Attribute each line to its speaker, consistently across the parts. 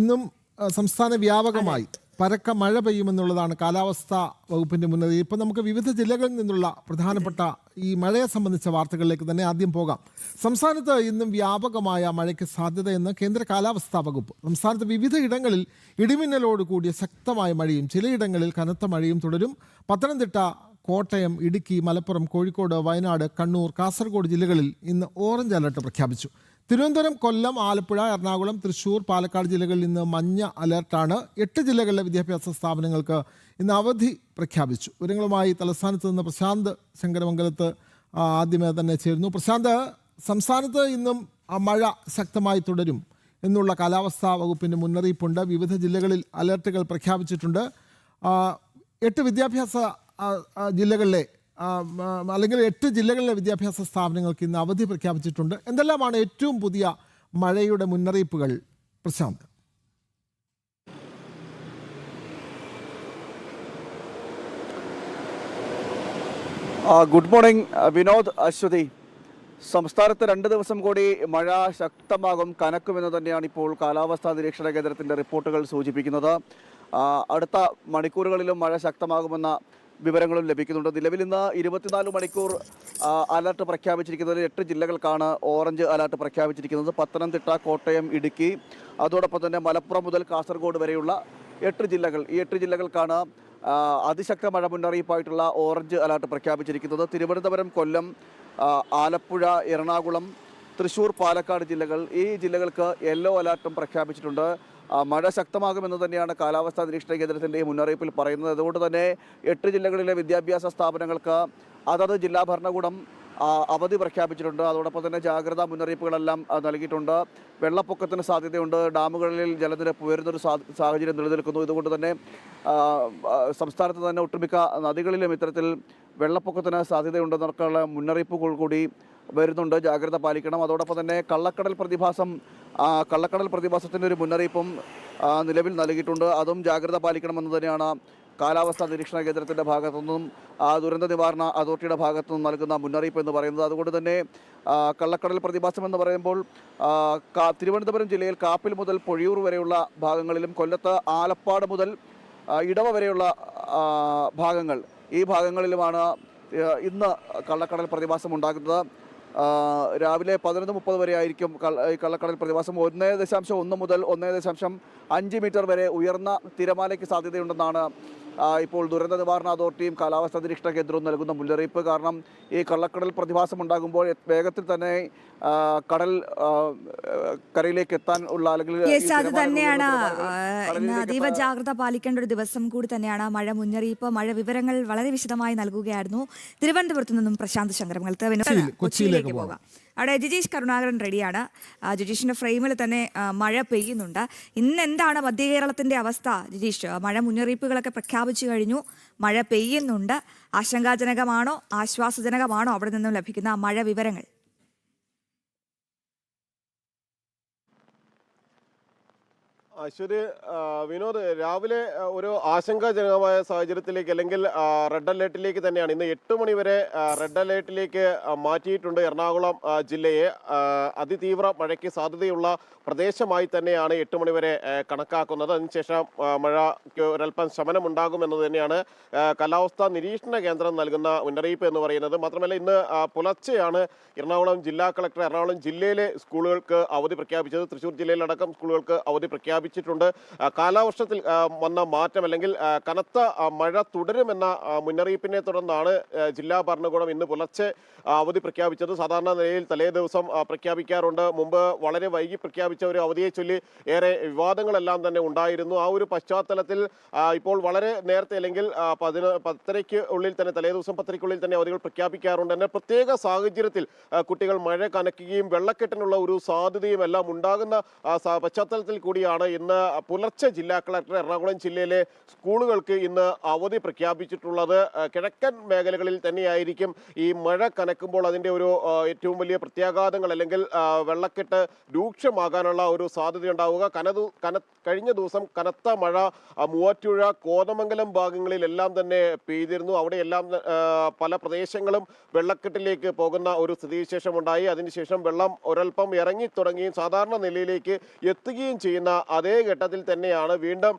Speaker 1: ഇന്നും സംസ്ഥാന വ്യാപകമായി പരക്ക മഴ പെയ്യുമെന്നുള്ളതാണ് കാലാവസ്ഥാ വകുപ്പിന്റെ മുന്നറിയിപ്പ്. ഇപ്പം നമുക്ക് വിവിധ ജില്ലകളിൽ നിന്നുള്ള പ്രധാനപ്പെട്ട ഈ മഴയെ സംബന്ധിച്ച വാർത്തകളിലേക്ക് തന്നെ ആദ്യം പോകാം. സംസ്ഥാനത്ത് ഇന്നും വ്യാപകമായ മഴയ്ക്ക് സാധ്യതയെന്ന് കേന്ദ്ര കാലാവസ്ഥാ വകുപ്പ്. സംസ്ഥാനത്ത് വിവിധ ഇടങ്ങളിൽ ഇടിമിന്നലോട് കൂടിയ ശക്തമായ മഴയും ചിലയിടങ്ങളിൽ കനത്ത മഴയും തുടരും. പത്തനംതിട്ട, കോട്ടയം, ഇടുക്കി, മലപ്പുറം, കോഴിക്കോട്, വയനാട്, കണ്ണൂർ, കാസർഗോഡ് ജില്ലകളിൽ ഇന്ന് ഓറഞ്ച് അലർട്ട് പ്രഖ്യാപിച്ചു. തിരുവനന്തപുരം, കൊല്ലം, ആലപ്പുഴ, എറണാകുളം, തൃശൂർ, പാലക്കാട് ജില്ലകളിൽ ഇന്ന് മഞ്ഞ അലർട്ടാണ്. 8 ജില്ലകളിലെ വിദ്യാഭ്യാസ സ്ഥാപനങ്ങൾക്ക് ഇന്ന് അവധി പ്രഖ്യാപിച്ചു. വിവരങ്ങളുമായി തലസ്ഥാനത്ത് നിന്ന് പ്രശാന്ത് ശങ്കരമംഗലത്ത് ആദ്യമേ തന്നെ ചേരുന്നു. പ്രശാന്ത്, സംസ്ഥാനത്ത് ഇന്നും മഴ ശക്തമായി തുടരും എന്നുള്ള കാലാവസ്ഥാ വകുപ്പിൻ്റെ മുന്നറിയിപ്പുണ്ട്. വിവിധ ജില്ലകളിൽ അലർട്ടുകൾ പ്രഖ്യാപിച്ചിട്ടുണ്ട്. 8 വിദ്യാഭ്യാസ ജില്ലകളിലെ അല്ലെങ്കിൽ 8 ജില്ലകളിലെ വിദ്യാഭ്യാസ സ്ഥാപനങ്ങൾക്ക് ഇന്ന് അവധി പ്രഖ്യാപിച്ചിട്ടുണ്ട്. എന്തെല്ലാമാണ് ഏറ്റവും പുതിയ മഴയുടെ മുന്നറിയിപ്പുകൾ, പ്രശാന്ത്?
Speaker 2: Good morning Vinod, Aswathy. സംസ്ഥാനത്ത് 2 ദിവസം കൂടി മഴ ശക്തമാകും, കനക്കുമെന്ന് തന്നെയാണ് ഇപ്പോൾ കാലാവസ്ഥാ നിരീക്ഷണ കേന്ദ്രത്തിൻ്റെ റിപ്പോർട്ടുകൾ സൂചിപ്പിക്കുന്നത്. അടുത്ത മണിക്കൂറുകളിലും മഴ ശക്തമാകുമെന്ന വിവരങ്ങളും ലഭിക്കുന്നുണ്ട്. നിലവിൽ ഇന്ന് 24 മണിക്കൂർ അലർട്ട് പ്രഖ്യാപിച്ചിരിക്കുന്നത് 8 ജില്ലകൾക്കാണ് ഓറഞ്ച് അലർട്ട് പ്രഖ്യാപിച്ചിരിക്കുന്നത്. പത്തനംതിട്ട, കോട്ടയം, ഇടുക്കി, അതോടൊപ്പം തന്നെ മലപ്പുറം മുതൽ കാസർഗോഡ് വരെയുള്ള 8 ജില്ലകൾ. ഈ 8 ജില്ലകൾക്കാണ് അതിശക്ത മഴ മുന്നറിയിപ്പായിട്ടുള്ള ഓറഞ്ച് അലർട്ട് പ്രഖ്യാപിച്ചിരിക്കുന്നത്. തിരുവനന്തപുരം, കൊല്ലം, ആലപ്പുഴ, എറണാകുളം, തൃശൂർ, പാലക്കാട് ജില്ലകൾ, ഈ ജില്ലകൾക്ക് യെല്ലോ അലർട്ടും പ്രഖ്യാപിച്ചിട്ടുണ്ട്. മഴ ശക്തമാകുമെന്ന് തന്നെയാണ് കാലാവസ്ഥാ നിരീക്ഷണ കേന്ദ്രത്തിൻ്റെ മുന്നറിയിപ്പിൽ പറയുന്നത്. അതുകൊണ്ട് തന്നെ 8 ജില്ലകളിലെ വിദ്യാഭ്യാസ സ്ഥാപനങ്ങൾക്ക് അതത് ജില്ലാ ഭരണകൂടം അവധി പ്രഖ്യാപിച്ചിട്ടുണ്ട്. അതോടൊപ്പം തന്നെ ജാഗ്രതാ മുന്നറിയിപ്പുകളെല്ലാം നൽകിയിട്ടുണ്ട്. വെള്ളപ്പൊക്കത്തിന് സാധ്യതയുണ്ട്. ഡാമുകളിൽ ജലനിരപ്പ് ഉയരുന്നൊരു സാഹചര്യം നിലനിൽക്കുന്നു. ഇതുകൊണ്ട് തന്നെ സംസ്ഥാനത്ത് തന്നെ ഒട്ടുമിക്ക നദികളിലും ഇത്തരത്തിൽ വെള്ളപ്പൊക്കത്തിന് സാധ്യതയുണ്ടെന്നൊക്കെയുള്ള മുന്നറിയിപ്പുകൾ കൂടി വരുന്നുണ്ട്. ജാഗ്രത പാലിക്കണം. അതോടൊപ്പം തന്നെ കള്ളക്കടൽ പ്രതിഭാസത്തിൻ്റെ ഒരു മുന്നറിയിപ്പും നിലവിൽ നൽകിയിട്ടുണ്ട്. അതും ജാഗ്രത പാലിക്കണമെന്ന് തന്നെയാണ് കാലാവസ്ഥാ നിരീക്ഷണ കേന്ദ്രത്തിൻ്റെ ഭാഗത്തുനിന്നും ദുരന്ത നിവാരണ അതോറിറ്റിയുടെ ഭാഗത്തുനിന്നും നൽകുന്ന മുന്നറിയിപ്പ് എന്ന് പറയുന്നത്. അതുകൊണ്ട് തന്നെ കള്ളക്കടൽ പ്രതിഭാസം എന്ന് പറയുമ്പോൾ തിരുവനന്തപുരം ജില്ലയിൽ കാപ്പിൽ മുതൽ പൊഴിയൂർ വരെയുള്ള ഭാഗങ്ങളിലും, കൊല്ലത്ത് ആലപ്പാട് മുതൽ ഇടവ വരെയുള്ള ഭാഗങ്ങൾ, ഈ ഭാഗങ്ങളിലുമാണ് ഇന്ന് കള്ളക്കടൽ പ്രതിഭാസം ഉണ്ടാകുന്നത്. രാവിലെ 11:30 വരെ ആയിരിക്കും കള്ളക്കടൽ പ്രതിഭാസം. 1.1 മുതൽ 1.5 മീറ്റർ വരെ ഉയർന്ന തിരമാലയ്ക്ക് സാധ്യതയുണ്ടെന്നാണ് ഇപ്പോൾ ദുരന്ത നിവാരണ അതോറിറ്റിയും കാലാവസ്ഥാ നിരീക്ഷണ കേന്ദ്രവും നൽകുന്ന മുന്നറിയിപ്പ്. കാരണം ഈ കള്ളക്കടൽ പ്രതിഭാസം ഉണ്ടാകുമ്പോൾ വേഗത്തിൽ തന്നെ കടൽ കരയിലേക്ക് എത്താൻ ഉള്ള അല്ലെങ്കിൽ
Speaker 3: അത് തന്നെയാണ് ഇന്ന് അതീവ ജാഗ്രത പാലിക്കേണ്ട ഒരു ദിവസം കൂടി തന്നെയാണ്. മഴ മുന്നറിയിപ്പ്, മഴ വിവരങ്ങൾ വളരെ വിശദമായി നൽകുകയായിരുന്നു തിരുവനന്തപുരത്ത് നിന്നും പ്രശാന്ത് ശങ്കരമംഗലത്ത്. കൊച്ചിയിലേക്ക് പോകാം. അവിടെ ജിജീഷ് കരുണാകരൻ റെഡിയാണ്. ജിജീഷിന്റെ ഫ്രെയിമിൽ തന്നെ മഴ പെയ്യുന്നുണ്ട്. ഇന്ന് എന്താണ് മധ്യ കേരളത്തിന്റെ അവസ്ഥ ജിജീഷ്? മഴ മുന്നറിയിപ്പുകളൊക്കെ പ്രഖ്യാപിച്ചു കഴിഞ്ഞു, മഴ പെയ്യുന്നുണ്ട്. ആശങ്കാജനകമാണോ ആശ്വാസജനകമാണോ അവിടെ നിന്നും ലഭിക്കുന്ന മഴ വിവരങ്ങൾ?
Speaker 4: അശ്വതി, വിനോദ്, രാവിലെ ഒരു ആശങ്കാജനകമായ സാഹചര്യത്തിലേക്ക് അല്ലെങ്കിൽ റെഡ് അലേർട്ടിലേക്ക് തന്നെയാണ് ഇന്ന് 8 മണി വരെ റെഡ് അലേർട്ടിലേക്ക് മാറ്റിയിട്ടുണ്ട് എറണാകുളം ജില്ലയെ. അതിതീവ്ര മഴയ്ക്ക് സാധ്യതയുള്ള പ്രദേശമായി തന്നെയാണ് 8 മണി വരെ കണക്കാക്കുന്നത്. അതിനുശേഷം മഴയ്ക്ക് ഒരൽപ്പം ശമനമുണ്ടാകുമെന്നത് തന്നെയാണ് കാലാവസ്ഥാ നിരീക്ഷണ കേന്ദ്രം നൽകുന്ന മുന്നറിയിപ്പ് എന്ന് പറയുന്നത്. മാത്രമല്ല ഇന്ന് പുലർച്ചെയാണ് എറണാകുളം ജില്ലാ കളക്ടർ എറണാകുളം ജില്ലയിലെ സ്കൂളുകൾക്ക് അവധി പ്രഖ്യാപിച്ചത്. തൃശ്ശൂർ ജില്ലയിലടക്കം സ്കൂളുകൾക്ക് അവധി പ്രഖ്യാപിച്ചിട്ടുണ്ട്. കാലാവർഷത്തിൽ വന്ന മാറ്റം അല്ലെങ്കിൽ കനത്ത മഴ തുടരുമെന്ന മുന്നറിയിപ്പിനെ തുടർന്നാണ് ജില്ലാ ഭരണകൂടം ഇന്ന് പുലർച്ചെ അവധി പ്രഖ്യാപിച്ചത്. സാധാരണ നിലയിൽ തലേ ദിവസം പ്രഖ്യാപിക്കാറുണ്ട്. മുമ്പ് വളരെ വൈകി പ്രഖ്യാപിച്ച ഒരു അവധിയെ ചൊല്ലി ഏറെ വിവാദങ്ങളെല്ലാം തന്നെ ഉണ്ടായിരുന്നു. ആ ഒരു പശ്ചാത്തലത്തിൽ ഇപ്പോൾ വളരെ നേരത്തെ അല്ലെങ്കിൽ 10:30 ഉള്ളിൽ തന്നെ, തലേ ദിവസം 10:30 തന്നെ അവധികൾ പ്രഖ്യാപിക്കാറുണ്ട്. എന്നാൽ പ്രത്യേക സാഹചര്യത്തിൽ കുട്ടികൾ മഴ കനക്കുകയും വെള്ളക്കെട്ടിനുള്ള ഒരു സാധ്യതയും എല്ലാം ഉണ്ടാകുന്ന പശ്ചാത്തലത്തിൽ കൂടിയാണ് ഇന്ന് പുലർച്ചെ ജില്ലാ കളക്ടർ എറണാകുളം ജില്ലയിലെ സ്കൂളുകൾക്ക് ഇന്ന് അവധി പ്രഖ്യാപിച്ചിട്ടുള്ളത്. കിഴക്കൻ മേഖലകളിൽ തന്നെയായിരിക്കും ഈ മഴ കനക്കുമ്പോൾ അതിൻ്റെ ഒരു ഏറ്റവും വലിയ പ്രത്യാഘാതങ്ങൾ അല്ലെങ്കിൽ വെള്ളക്കെട്ട് രൂക്ഷമാകാനുള്ള ഒരു സാധ്യതയുണ്ടാവുക. കഴിഞ്ഞ ദിവസം കനത്ത മഴ മൂവാറ്റുപുഴ, കോതമംഗലം ഭാഗങ്ങളിലെല്ലാം തന്നെ പെയ്തിരുന്നു. അവിടെയെല്ലാം പല പ്രദേശങ്ങളും വെള്ളക്കെട്ടിലേക്ക് പോകുന്ന ഒരു സ്ഥിതിവിശേഷം ഉണ്ടായി. അതിനുശേഷം വെള്ളം ഒരൽപ്പം ഇറങ്ങി തുടങ്ങുകയും സാധാരണ നിലയിലേക്ക് എത്തുകയും ചെയ്യുന്ന അതേ ഘട്ടത്തിൽ തന്നെയാണ് വീണ്ടും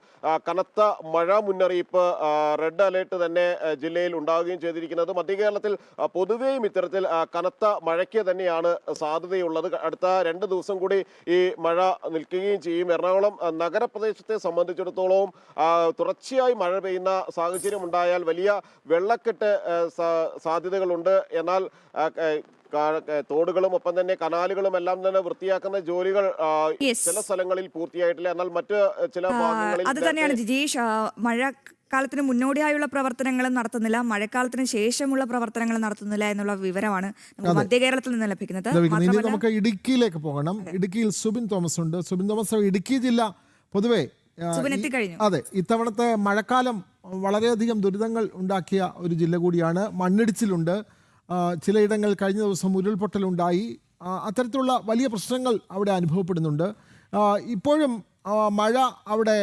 Speaker 4: കനത്ത മഴ മുന്നറിയിപ്പ് റെഡ് അലേർട്ട് തന്നെ ജില്ലയിൽ ഉണ്ടാവുകയും ചെയ്തിരിക്കുന്നത്. മധ്യ കേരളത്തിൽ പൊതുവെയും ഇത്തരത്തിൽ കനത്ത മഴയ്ക്ക് തന്നെയാണ് സാധ്യതയുള്ളത്. അടുത്ത 2 ദിവസം കൂടി ഈ മഴ നിൽക്കുകയും ചെയ്യും. എറണാകുളം നഗരപ്രദേശത്തെ സംബന്ധിച്ചിടത്തോളം തുടർച്ചയായി മഴ പെയ്യുന്ന സാഹചര്യം ഉണ്ടായാൽ വലിയ വെള്ളക്കെട്ട് സാധ്യതകളുണ്ട്. എന്നാൽ തോടുകളും ഒപ്പം തന്നെ കനാലുകളും എല്ലാം തന്നെ വൃത്തിയാക്കുന്ന ജോലികൾ ചില സ്ഥലങ്ങളിൽ പൂർത്തിയായിട്ടില്ല. എന്നാൽ മറ്റ് ചില ഭാഗങ്ങളിൽ
Speaker 3: അത് തന്നെയാണ് ജിജീഷ്, മഴക്കാലത്തിന് മുന്നോടിയായുള്ള പ്രവർത്തനങ്ങളും നടത്തുന്നില്ല, മഴക്കാലത്തിന് ശേഷമുള്ള പ്രവർത്തനങ്ങളും നടത്തുന്നില്ല എന്നുള്ള വിവരമാണ് നമുക്ക് മധ്യ കേരളത്തിൽ നിന്ന് ലഭിക്കുന്നത്.
Speaker 1: ഇനി നമുക്ക് ഇടുക്കിയിലേക്ക് പോകണം. ഇടുക്കിയിൽ സുബിൻ തോമസ് ഉണ്ട്. സുബിൻ തോമസ്, ഇടുക്കി ജില്ല പൊതുവെ അതെ ഇത്തവണത്തെ മഴക്കാലം വളരെയധികം ദുരിതങ്ങൾ ഉണ്ടാക്കിയ ഒരു ജില്ല കൂടിയാണ്. മണ്ണിടിച്ചിലുണ്ട്, ചിലയിടങ്ങൾ കഴിഞ്ഞ ദിവസം ഉരുൾപൊട്ടലുണ്ടായി. അത്തരത്തിലുള്ള വലിയ പ്രശ്നങ്ങൾ അവിടെ അനുഭവപ്പെടുന്നുണ്ട്. ഇപ്പോഴും മഴ അവിടെ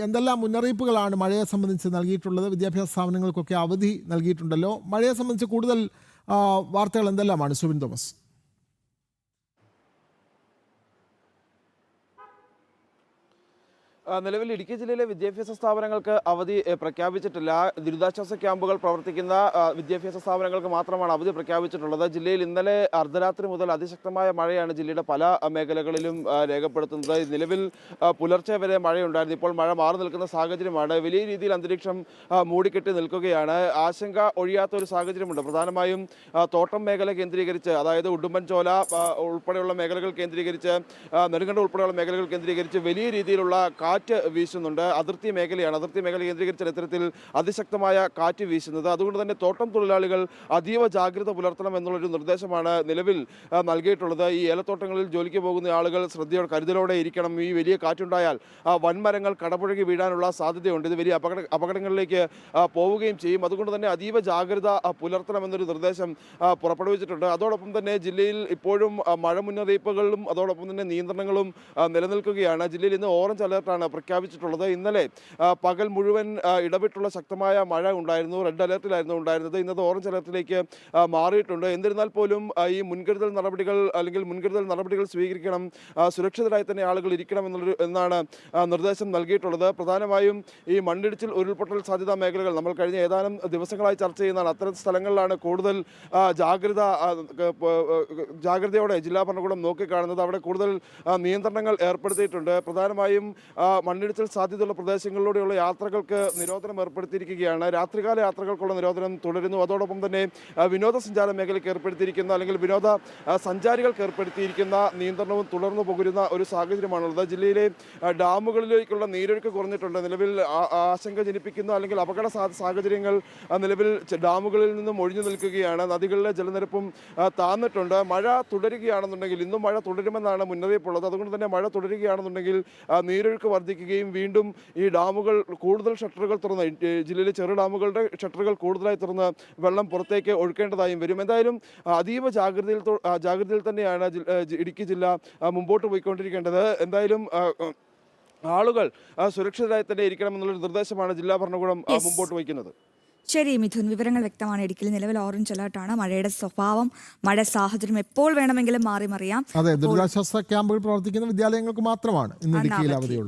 Speaker 1: എന്തെല്ലാം മുന്നറിയിപ്പുകളാണ് മഴയെ സംബന്ധിച്ച് നൽകിയിട്ടുള്ളത്? വിദ്യാഭ്യാസ സ്ഥാപനങ്ങൾക്കൊക്കെ അവധി നൽകിയിട്ടുണ്ടല്ലോ. മഴയെ സംബന്ധിച്ച് കൂടുതൽ വാർത്തകൾ എന്തെല്ലാമാണ് സുബിൻ തോമസ്?
Speaker 5: നിലവിൽ ഇടുക്കി ജില്ലയിലെ വിദ്യാഭ്യാസ സ്ഥാപനങ്ങൾക്ക് അവധി പ്രഖ്യാപിച്ചിട്ടില്ല. ദുരിതാശ്വാസ ക്യാമ്പുകൾ പ്രവർത്തിക്കുന്ന വിദ്യാഭ്യാസ സ്ഥാപനങ്ങൾക്ക് മാത്രമാണ് അവധി പ്രഖ്യാപിച്ചിട്ടുള്ളത്. ജില്ലയിൽ ഇന്നലെ അർദ്ധരാത്രി മുതൽ അതിശക്തമായ മഴയാണ് ജില്ലയുടെ പല മേഖലകളിലും രേഖപ്പെടുത്തുന്നത്. നിലവിൽ പുലർച്ചെ വരെ മഴയുണ്ടായിരുന്നു. ഇപ്പോൾ മഴ മാറി നിൽക്കുന്ന സാഹചര്യമാണ്. വലിയ രീതിയിൽ അന്തരീക്ഷം മൂടിക്കെട്ടി നിൽക്കുകയാണ്. ആശങ്ക ഒഴിയാത്ത ഒരു സാഹചര്യമുണ്ട്. പ്രധാനമായും തോട്ടം മേഖല കേന്ദ്രീകരിച്ച്, അതായത് ഉടുമ്പൻചോല ഉൾപ്പെടെയുള്ള മേഖലകൾ കേന്ദ്രീകരിച്ച്, നെടുങ്കണ്ടം ഉൾപ്പെടെയുള്ള മേഖലകൾ കേന്ദ്രീകരിച്ച് വലിയ രീതിയിലുള്ള കാറ്റ് വീശുന്നുണ്ട്. അതിർത്തി മേഖലയാണ്. അതിർത്തി മേഖല കേന്ദ്രീകരിച്ച ഇത്തരത്തിൽ അതിശക്തമായ കാറ്റ് വീശുന്നത്. അതുകൊണ്ട് തന്നെ തോട്ടം തൊഴിലാളികൾ അതീവ ജാഗ്രത പുലർത്തണം എന്നുള്ളൊരു നിർദ്ദേശമാണ് നിലവിൽ നൽകിയിട്ടുള്ളത്. ഈ ഏലത്തോട്ടങ്ങളിൽ ജോലിക്ക് പോകുന്ന ആളുകൾ കരുതലോടെ ഇരിക്കണം. ഈ വലിയ കാറ്റുണ്ടായാൽ വൻമരങ്ങൾ കടപുഴകി വീഴാനുള്ള സാധ്യതയുണ്ട്. ഇത് വലിയ അപകടങ്ങളിലേക്ക് പോവുകയും ചെയ്യും. അതുകൊണ്ട് തന്നെ അതീവ ജാഗ്രത പുലർത്തണമെന്നൊരു നിർദ്ദേശം പുറപ്പെടുവിച്ചിട്ടുണ്ട്. അതോടൊപ്പം തന്നെ ജില്ലയിൽ ഇപ്പോഴും മഴ മുന്നറിയിപ്പുകളും അതോടൊപ്പം തന്നെ നിയന്ത്രണങ്ങളും നിലനിൽക്കുകയാണ്. ജില്ലയിൽ ഇന്ന് ഓറഞ്ച് അലർട്ടാണ് പ്രഖ്യാപിച്ചിട്ടുള്ളത്. ഇന്നലെ പകൽ മുഴുവൻ ഇടവിട്ടുള്ള ശക്തമായ മഴ ഉണ്ടായിരുന്നു. റെഡ് അലർട്ടിലായിരുന്നു ഉണ്ടായിരുന്നത്. ഇന്നത് ഓറഞ്ച് അലർട്ടിലേക്ക് മാറിയിട്ടുണ്ട്. എന്നിരുന്നാൽ പോലും ഈ മുൻകരുതൽ നടപടികൾ സ്വീകരിക്കണം, സുരക്ഷിതരായി തന്നെ ആളുകൾ ഇരിക്കണം എന്നാണ് നിർദ്ദേശം നൽകിയിട്ടുള്ളത്. പ്രധാനമായും ഈ മണ്ണിടിച്ചിൽ, ഉരുൾപൊട്ടൽ സാധ്യതാ മേഖലകൾ നമ്മൾ കഴിഞ്ഞ ഏതാനും ദിവസങ്ങളായി ചർച്ച ചെയ്യുന്നതാണ്. അത്തരം സ്ഥലങ്ങളിലാണ് കൂടുതൽ ജാഗ്രതയോടെ ജില്ലാ ഭരണകൂടം നോക്കിക്കാണുന്നത്. അവിടെ കൂടുതൽ നിയന്ത്രണങ്ങൾ ഏർപ്പെടുത്തിയിട്ടുണ്ട്. പ്രധാനമായും മണ്ണിടിച്ചിൽ സാധ്യതയുള്ള പ്രദേശങ്ങളിലൂടെയുള്ള യാത്രകൾക്ക് നിരോധനം ഏർപ്പെടുത്തിയിരിക്കുകയാണ്. രാത്രികാല യാത്രകൾക്കുള്ള നിരോധനം തുടരുന്നു. അതോടൊപ്പം തന്നെ വിനോദസഞ്ചാര മേഖലയ്ക്ക് ഏർപ്പെടുത്തിയിരിക്കുന്ന അല്ലെങ്കിൽ വിനോദ സഞ്ചാരികൾക്ക് ഏർപ്പെടുത്തിയിരിക്കുന്ന നിയന്ത്രണവും തുടർന്നു പോകുന്ന ഒരു സാഹചര്യമാണുള്ളത്. ജില്ലയിലെ ഡാമുകളിലേക്കുള്ള നീരൊഴുക്ക് കുറഞ്ഞിട്ടുണ്ട്. നിലവിൽ ആശങ്ക ജനിപ്പിക്കുന്ന അല്ലെങ്കിൽ അപകട സാഹചര്യങ്ങൾ നിലവിൽ ഡാമുകളിൽ നിന്നും ഒഴിഞ്ഞു നിൽക്കുകയാണ്. നദികളിലെ ജലനിരപ്പും താന്നിട്ടുണ്ട്. മഴ തുടരുകയാണെന്നുണ്ടെങ്കിൽ, ഇന്നും മഴ തുടരുമെന്നാണ് മുന്നറിയിപ്പുള്ളത്. അതുകൊണ്ട് തന്നെ മഴ തുടരുകയാണെന്നുണ്ടെങ്കിൽ നീരൊഴുക്ക് വർദ്ധിക്കുകയും വീണ്ടും ഈ ഡാമുകൾ കൂടുതൽ ഷട്ടറുകൾ തുറന്ന്, ജില്ലയിലെ ചെറു ഡാമുകളുടെ ഷട്ടറുകൾ കൂടുതലായി തുറന്ന് വെള്ളം പുറത്തേക്ക് ഒഴുക്കേണ്ടതായും വരും. എന്തായാലും അതീവ ജാഗ്രതയിൽ തന്നെയാണ് ഇടുക്കി ജില്ല മുമ്പോട്ട് പോയിക്കൊണ്ടിരിക്കേണ്ടത്. എന്തായാലും ആളുകൾ സുരക്ഷിതരായി തന്നെ ഇരിക്കണമെന്നുള്ളൊരു നിർദ്ദേശമാണ് ജില്ലാ ഭരണകൂടം മുമ്പോട്ട് വയ്ക്കുന്നത്.
Speaker 3: ശരി മിഥുൻ, വിവരങ്ങൾ വ്യക്തമാണ്. ഇടുക്കിയിൽ നിലവിൽ ഓറഞ്ച് അലർട്ടാണ്. മഴയുടെ സ്വഭാവം, മഴ സാഹചര്യം എപ്പോൾ വേണമെങ്കിലും മാറി മറിയാം.
Speaker 1: അതെ, ദുരിതാശ്വാസ ക്യാമ്പുകൾ പ്രവർത്തിക്കുന്ന വിദ്യാലയങ്ങൾക്ക് മാത്രമാണ് ഇന്ന് ഇടുക്കിയിൽ അവധിയുള്ളത്.